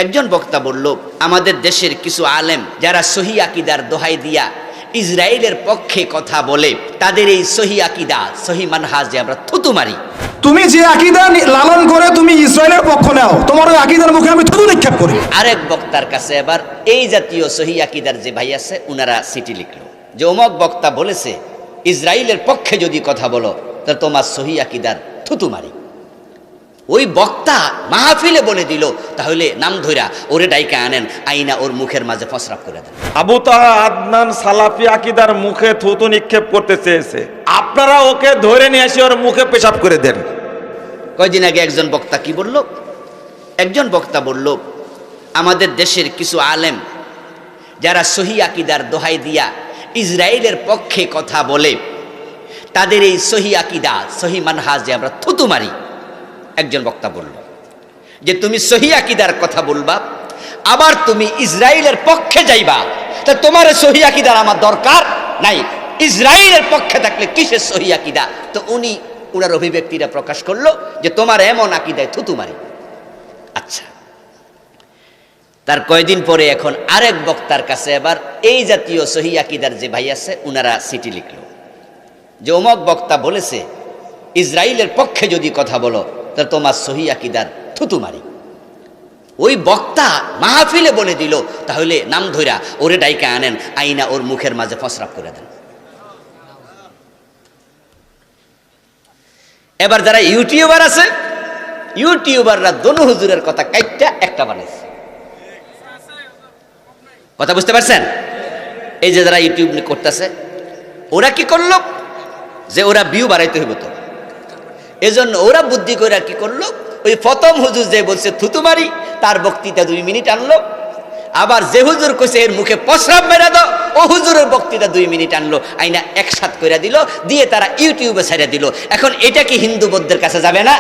একজন বক্তা বলল, আমাদের দেশের কিছু আলেম যারা সহি আকীদার দোহাই দিয়া ইসরায়েলের পক্ষে কথা বলে, তাদের এই সহি আকীদা সহি মানহাজে আমরা থুতু মারি। তুমি যে আকীদা লালন করে তুমি ইসরায়েলের পক্ষ নাও, তোমার ওই আকীদার মুখে আমি থুতু নিক্ষেপ করি। আরেক বক্তার কাছে এবার এই জাতীয় সহি আকীদার যে ভাই আছে উনারা চিঠি লিখলো যে অমক বক্তা বলেছে ইসরায়েলের পক্ষে যদি কথা বলো তাহলে তোমার সহি আকীদার থুতু মারি। ওই বক্তা মাহফিলে বলে দিল, তাহলে নাম ধইরা ওরে ডাইকা আনেন, আইনা ওর মুখের মাঝে ফসরাপ করে দেন। আবু তাহা আদনান সালাফি আকীদার মুখে থুতু নিক্ষেপ করতে চেয়েছে, আপনারা ওকে ধরে নিয়ে এসে ওর মুখে পেশাব করে দেন। কয়দিন আগে একজন বক্তা কি বলল, একজন বক্তা বলল, আমাদের দেশের কিছু আলেম যারা সহি আকীদার দোহাই দিয়া ইসরায়েলের পক্ষে কথা বলে, তাদের এই সহি আকীদা সহি মানহাজে আমরা থুতু মারি। একজন বক্তা বলল যে তুমি সহি আকীদার কথা বলবা, আবার তুমি ইসরায়েলের পক্ষে যাইবা, তা তোমার সহি আকীদার আমার দরকার নাই, ইসরায়েলের পক্ষে থাকলে কিসের সহি আকীদা? তো উনি ওনার অভিব্যক্তিটা প্রকাশ করলো যে তোমার এমন আকীদায় থুতু মারি। আচ্ছা, তার কয়দিন পরে এখন আরেক বক্তার কাছে এবার এই জাতীয় সহি আকীদার যে ভাই আছে উনারা চিঠি লিখলো যে অমক বক্তা বলেছে ইসরায়েলের পক্ষে যদি কথা বলো তাহলে তোমার সহি আকীদার থুতু মারি। ওই বক্তা মাহফিলে বলে দিল, তাহলে নাম ধইরা ওরে ডাইকা আনেন, আইনা ওর মুখের মাঝে ফসরাপ করে দেন। এবার যারা ইউটিউবার আছে, ইউটিউবাররা দোনো হুজুরের কথা কাইটটা একটা বানাইছে। কথা বুঝতে পারছেন? এই যে যারা ইউটিউব করতেছে, ওরা কি করলো যে ওরা ভিউ বাড়াইতে হইব, তো এজন্য ওরা বুদ্ধি করে কি করলো, ওই প্রথম হুজুর যে বলছে থুতু মারি তার বক্তৃতা 2 মিনিট আনলো, আবার যে হুজুর কইছে এর মুখে প্রস্রাব মেরা দাও ও হুজুরের বক্তৃতা 2 মিনিট আনলো, আইনা একসাথ করে দিল, দিয়ে তারা ইউটিউবে ছেড়ে দিল। এখন এটা কি হিন্দু বৌদ্ধের কাছে যাবে না?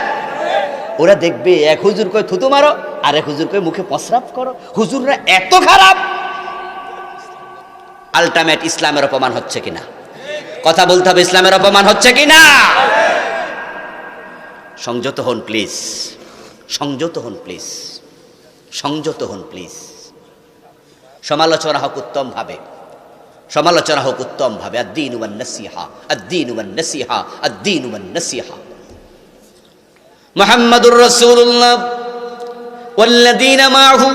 ওরা দেখবে এক হুজুর কয় থুতু মারো, আর এক হুজুর কয় মুখে প্রস্রাব করো। হুজুররা এত খারাপ। আলটিমেট ইসলামের অপমান হচ্ছে কিনা? কথা বলতে হবে, ইসলামের অপমান হচ্ছে কিনা? সংযত হন প্লিজ, সংযত হন প্লিজ, সংযত হন প্লিজ। সমালোচনা হোক উত্তম ভাবে, সমালোচনা হোক উত্তম ভাবে। আদ-দীনু ওয়ান-নাসিহা, আদ-দীনু ওয়ান-নাসিহা, আদ-দীনু ওয়ান-নাসিহা। মুহাম্মাদুর রাসূলুল্লাহ ওয়াল্লাযীনা মা'হু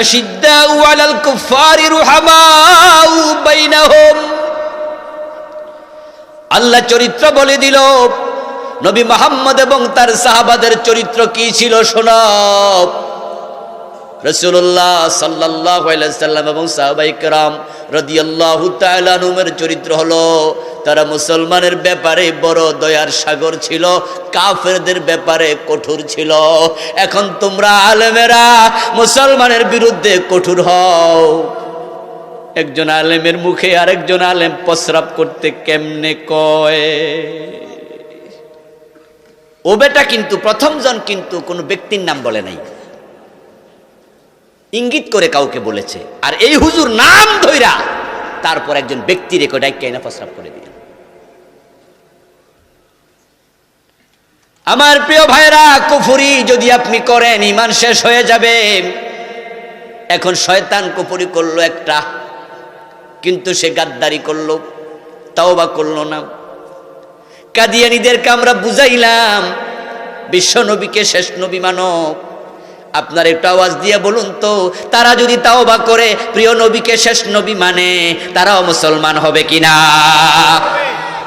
আশিদ্দাউ আলাল কুফফারি রুহামাউ বাইনাহুম। আল্লাহ চরিত্র বলে দিল, নবী মুহাম্মদ এবং তার সাহাবাদের চরিত্র কি ছিল শোনো। রাসূলুল্লাহ সাল্লাল্লাহু আলাইহি সাল্লাম এবং সাহাবায়ে কেরাম রাদিয়াল্লাহু তাআলা আনহুমের চরিত্র হলো তারা মুসলমানের ব্যাপারে বড় দয়ার সাগর ছিল, কাফেরদের ব্যাপারে কঠোর ছিল। এখন তোমরা আলেমেরা মুসলমানের বিরুদ্ধে কঠোর হও। একজন আলেমের মুখে আরেকজন আলেম প্রস্রাব করতে কেমনে কয়? ও বেটা কিন্তু প্রথমজন কিন্তু কোনো ব্যক্তির নাম বলে নাই, ইঙ্গিত করে কাউকে বলেছে। আর এই হুজুর নাম ধইরা তারপর একজন ব্যক্তি রেকর্ড ডাইকা প্রস্রাব করে দিল। আমার প্রিয় ভাইরা, কুফরি যদি আপনি করেন ঈমান শেষ হয়ে যাবে। এখন শয়তান কুফরি করলো একটা, কিন্তু সে গাদ্দারি করলো, তাওবা করলো না। কাদিয়ানীদেরকে আমরা বুঝাইলাম বিশ্ব নবীকে শেষ নবী মানো। আপনার একটু আওয়াজ দিয়ে বলুন তো, তারা যদি তাওবা করে প্রিয় নবীকে শেষ নবী মানে, তারাও মুসলমান হবে কিনা?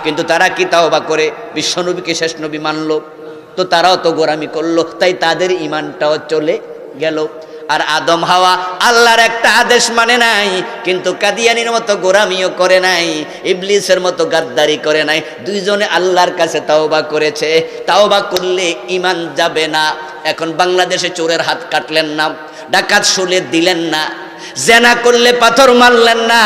কিন্তু তারা কি তাওবা করে বিশ্ব নবীকে শেষ নবী মানলো? তো তারাও তো গোরামি করলো, তাই তাদের ঈমানটাও চলে গেল। আর আদম হাওয়া আল্লাহর একটা আদেশ মানে নাই, কিন্তু কাদিয়ানির মতো গোরামিও করে নাই, ইবলিসের মতো গাদ্দারি করে নাই। দুইজনে আল্লাহর কাছে তাওবা করেছে। তাওবা করলে ঈমান যাবে না। এখন বাংলাদেশে চোরের হাত কাটলেন না, ডাকাত শুলে দিলেন না, জেনা করলে পাথর মারলেন না,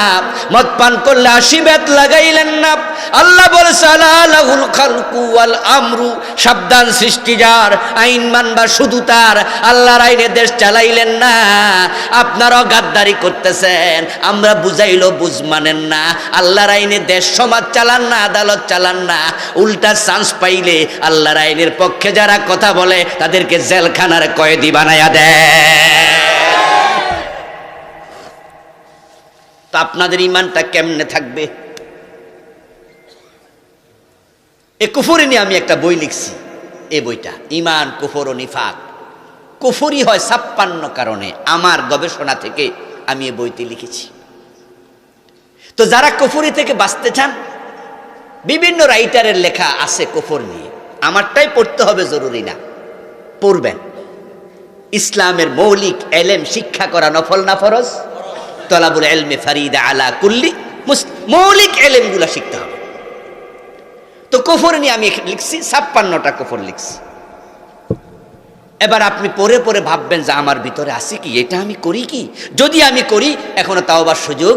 মদ পান করলে 80 বেত লাগাইলেন না। আল্লাহ বলেছে আলাহুল খালকু ওয়াল আমরু, সাবধান সৃষ্টি যার, আইন মানবা শুধু তার। আল্লাহর আইনে দেশ চালাইলেন না, আপনারাও গাদ্দারি করতেছেন। আমরা বুঝাইলো বুঝ মানেন না, আল্লাহর আইনে দেশ সমাজ চালান না, আদালত চালান না। উল্টা চান্স পাইলে আল্লাহর আইনের পক্ষে যারা কথা বলে তাদেরকে জেলখানার কয়েদি বানায়া দেয়। আপনাদের ইমানটা কেমনে থাকবে? এ কুফরি নিয়ে আমি একটা বই লিখছি। এই বইটা ইমান, কুফর ও নিফাক। কুফরি হয় 56 কারণে, আমার গবেষণা থেকে আমি এই বইতে লিখেছি। তো যারা কুফরি থেকে বাঁচতে চান, বিভিন্ন রাইটারের লেখা আছে কুফর নিয়ে, আমারটাই পড়তে হবে জরুরি না, পড়বেন। ইসলামের মৌলিক এলেম শিক্ষা করা নফল না ফরজ? তলাবুল ইলমি ফারিদা আলা কুল্লি মুসলিম, মৌলিক এলেমগুলো শিখতে হবে। তো কুফর নিয়ে আমি লিখছি, 56টা কুফর লিখছি। এবার আপনি পড়ে পড়ে ভাববেন যে আমার ভিতরে আছে কি, এটা আমি করি কি? যদি আমি করি, এখনো তাওবার সুযোগ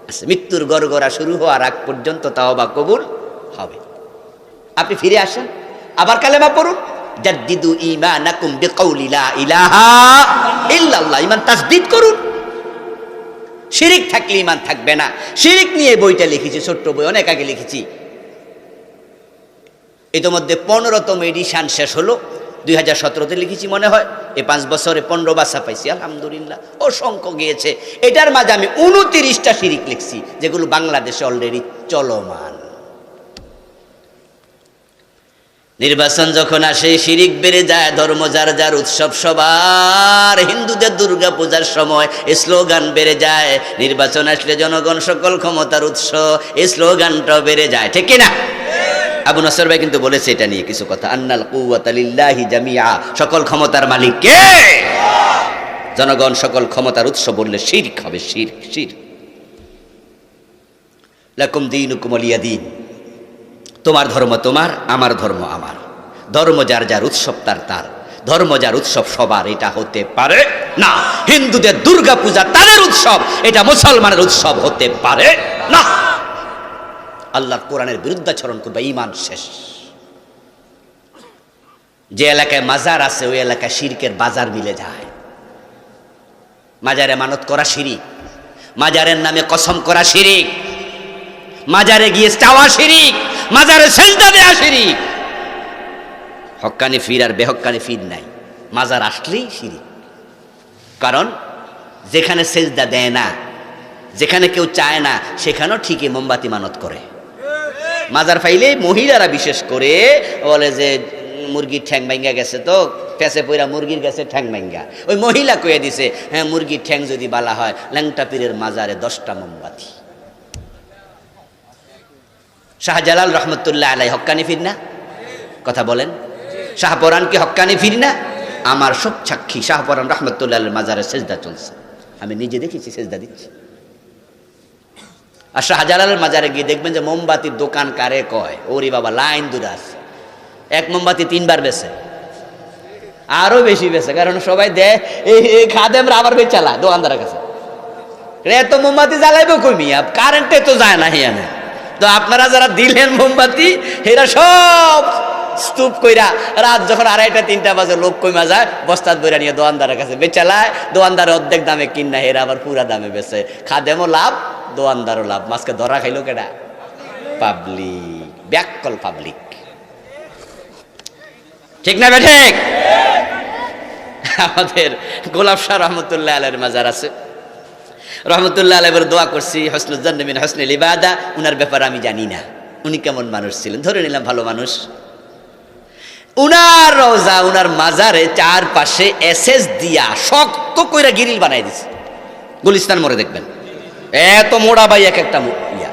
আছে। মৃত্যুর গড়গড়া শুরু হওয়ার আগ পর্যন্ত তাওবা কবুল হবে। আপনি ফিরে আসেন, আবার কালেমা পড়ুন। জাদ্দিদু ঈমানাকুম বিকাউলি লা ইলাহা ইল্লাল্লাহ। ঈমান তাসদীদ করুন। শিরিক থাকলে ঈমান থাকবে না। শিরিক নিয়ে বইটা লিখেছি, ছোট্ট বই, অনেক আগে লিখেছি। ইতিমধ্যে 15তম এডিশন শেষ হলো, 2017তে লিখেছি মনে হয়। এই 5 বছরে 15 বাসা পাইছি, আলহামদুলিল্লাহ। অসংখ্য গিয়েছে। এটার মাঝে আমি 29টা শিরিক লিখছি, যেগুলো বাংলাদেশে অলরেডি চলমান। নির্বাচন যখন আসে, শিরিক বেড়ে যায়। ধর্ম যার যার উৎসব সবার। হিন্দুদের দুর্গা পূজার সময় স্লোগান বেড়ে যায়, নির্বাচন আসলে জনগণ সকল ক্ষমতার উৎস, এই স্লোগানটাও বেড়ে যায়, ঠিক কিনা? আবু নসর ভাই কিন্তু বলেছে এটা নিয়ে কিছু কথা। আন্নাল কুওয়াতা লিল্লাহি জামিআ, সকল ক্ষমতার মালিক কে? জনগণ সকল ক্ষমতার উৎস বললে শিরক হবে, শিরক, শিরক। লাকুম দীনুকুম ওয়ালিয়া দীন, তোমার ধর্ম তোমার, আমার ধর্ম আমার। ধর্ম যার যার উৎসব তার তার, ধর্ম যার উৎসব সবার, এটা হতে পারে না। হিন্দুদের দুর্গা পূজা তাদের উৎসব, এটা মুসলমানের উৎসব হতে পারে না। আল্লাহর কোরআনের বিরুদ্ধাচরণ করবে, ঈমান শেষ। যে এলাকায় মাজার আছে, ওই এলাকায় শিরকের বাজার মিলে যায়। মাজারে মানত করা শিরিক, মাজারের নামে কসম করা শিরিক, মাজারে গিয়ে চাওয়া শিরিক, মাজারে সেজদা দেয়া শিরিক। হক্কানি ফির আর বেহক্কানি ফির নাই, মাজার আসলেই শিরিক। কারণ যেখানে সেজদা দেয় না, যেখানে কেউ চায় না, সেখানেও ঠিকই মোমবাতি মানত করে। মাজার ফাইলে মহিলারা বিশেষ করে বলে যে মুরগির ঠ্যাং ভাঙ্গা গেছে, তো পেঁচে পইরা মুরগির গেছে ঠ্যাং ভাঙ্গা। ওই মহিলা কয়ে দিছে, হ্যাঁ মুরগির ঠ্যাং যদি বালা হয়, ল্যাংটা পীরের মাজারে 10টা মোমবাতি। শাহজালাল রহমতুল্লাহ আলাই হক্কানি ফির না? কথা বলেন। শাহপরান কি হক্কানি ফির না? আমার সব সাক্ষী, শাহপরান রহমতুল্লাহ আলের মাজারে সেজদা চলছে, আমি নিজে দেখেছি, সেজদা দিচ্ছি। আর শাহজালালের মাজারে গিয়ে দেখবেন যে মোমবাতির দোকান কারে কয়, ওরে বাবা লাইন দূরে আছে। এক মোমবাতি 3 বার বেছে, আরো বেশি বেছে, কারণ সবাই দেয়। এই খাদেমরা আবার বেচালা দোকানদারের কাছে, এত মোমবাতি জ্বালাইবো কমিয়া, কারেন্টে তো যায় না হিয়ানে। তো আপনারা যারা দিলেন মোমবাতি, এরা সব স্তূপ কইরা রাত যখন 2:30-3টা বাজে লোক কইমা যায়, বস্তাত বইরা নিয়ে দোকানদারের কাছে বেচালায়। দোকানদার অর্ধেক দামে কিনা, এরা আবার পুরা দামে বেচে। খাদেমও লাভ, দোকানদারও লাভ। মাছকে ধরা খাইলো কেডা? পাবলিক, ব্যাককল পাবলিক, ঠিক না ঠিক? আমাদের গোলাপ শাহ রহমতুল্লাহ আলাইহির মাজার আছে, রহমতুল্লাহ আলাইহি দোয়া করছি, হসনুল জান্নাহ মিন হসনিল ইবাদা। উনার ব্যাপারে আমি জানি না উনি কেমন মানুষ ছিলেন, ধরে নিলাম ভালো মানুষ। উনার রওজা, উনার মাজারে চারপাশে এসএস দিয়া শক্ত কইরা গিরিল বানাই দিছে। গুলিস্তান মোড়ে দেখবেন এত মোড়া ভাই, এক একটা ইয়া।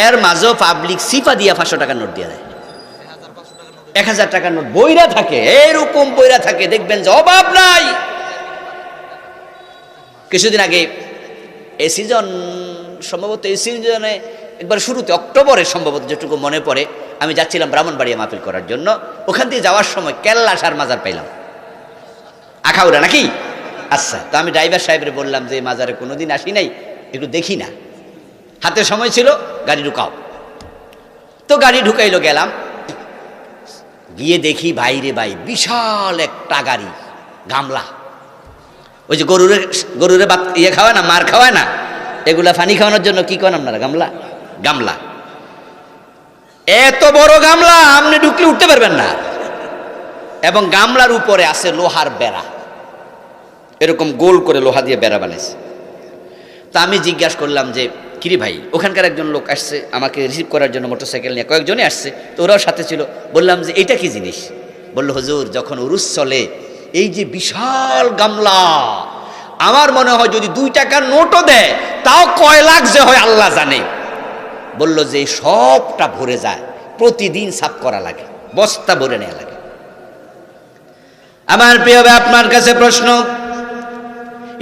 এর মাঝেও পাবলিক সিফা দিয়া 500 টাকার নোট দিয়ে দেয়, 1000 টাকার নোট বইরা থাকে, এরকম বইরা থাকে। দেখবেন যে অভাব নাই। কিছুদিন আগে এই সিজন, সম্ভবত এই সিজনে একবার শুরুতে অক্টোবরে সম্ভবত, যেটুকু মনে পড়ে, আমি যাচ্ছিলাম ব্রাহ্মণবাড়িয়া মাহফিল করার জন্য। ওখান থেকে যাওয়ার সময় কেল্লা শাহর মাজার পাইলাম, আখাউড়া নাকি? আচ্ছা, তো আমি ড্রাইভার সাহেবরে বললাম যে মাজারে কোনোদিন আসি নাই, একটু দেখি না। হাতে সময় ছিল, গাড়ি ঢুকাও। তো গাড়ি ঢুকাইলো, গেলাম। গিয়ে দেখি ভাইরে ভাই, বিশাল একটা গাড়ি, গামলা। ওই যে গরুরে ইয়ে খাওয়ায় না, মার খাওয়ায় না, এগুলা পানি খাওয়ানোর জন্য কি করেন আপনারা? গামলা, গামলা। এত বড় গামলা, আপনি ঢুকলে উঠতে পারবেন না। এবং গামলার উপরে আছে লোহার বেড়া, এরকম গোল করে লোহা দিয়ে বেড়া বানাইছে। তা আমি জিজ্ঞাসা করলাম যে কিরে ভাই, ওখানকার একজন লোক আসছে আমাকে রিসিভ করার জন্য মোটরসাইকেল নিয়ে, কয়েকজনই আসছে, তো ওরাও সাথে ছিল। বললাম যে এটা কি জিনিস? বলল হুজুর, যখন উরুস চলে এই যে বিশাল গামলা, আমার মনে হয় যদি 2 টাকার নোটও দেয় তাও কয় লাখ যে হয় আল্লাহ জানে। বলল যে সবটা ভরে যায়, প্রতিদিন সাফ করা লাগে, বস্তা ভরে নেওয়া লাগে। আমার প্রিয় ভাই, আপনার কাছে প্রশ্ন,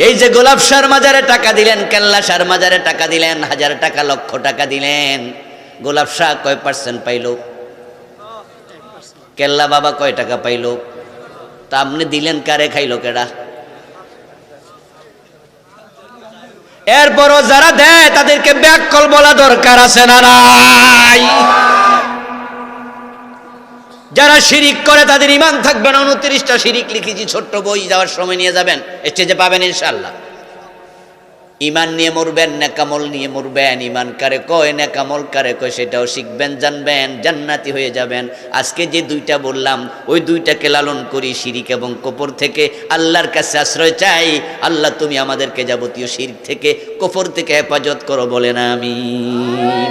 এই যে গোলাপ শাহর মাজারে টাকা দিলেন, কেল্লা শাহর মাজারে টাকা দিলেন, 1000 টাকা, লক্ষ টাকা দিলেন, গোলাপ শাহ কয় % পাইল? কেল্লা বাবা কয় টাকা পাইল? তা আপনি দিলেন কারে, খাইল কেডা? এরপরও যারা দেয় তাদেরকে ব্যাককল বলা দরকার আছে না নাই? যারা শিরিক করে তাদের ঈমান থাকবে না। 29টা শিরিক লিখেছি, ছোট্ট বই, যাওয়ার সময় নিয়ে যাবেন, স্টেজে পাবেন ইনশাআল্লাহ। ঈমান নিয়ে মরবেন, নেকামল নিয়ে মরবেন। ঈমান কারে কয়, নেকামল কারে কয় সেটাও শিখবেন, জানবেন, জান্নাতি হয়ে যাবেন। আজকে যে 2টা বললাম, ওই 2টাকে লালন করি, শিরিক এবং কুফর থেকে। আল্লাহর কাছে আশ্রয় চাই, আল্লাহ তুমি আমাদেরকে যাবতীয় শিরক থেকে, কুফর থেকে হেফাজত করো, বলেন আমিন।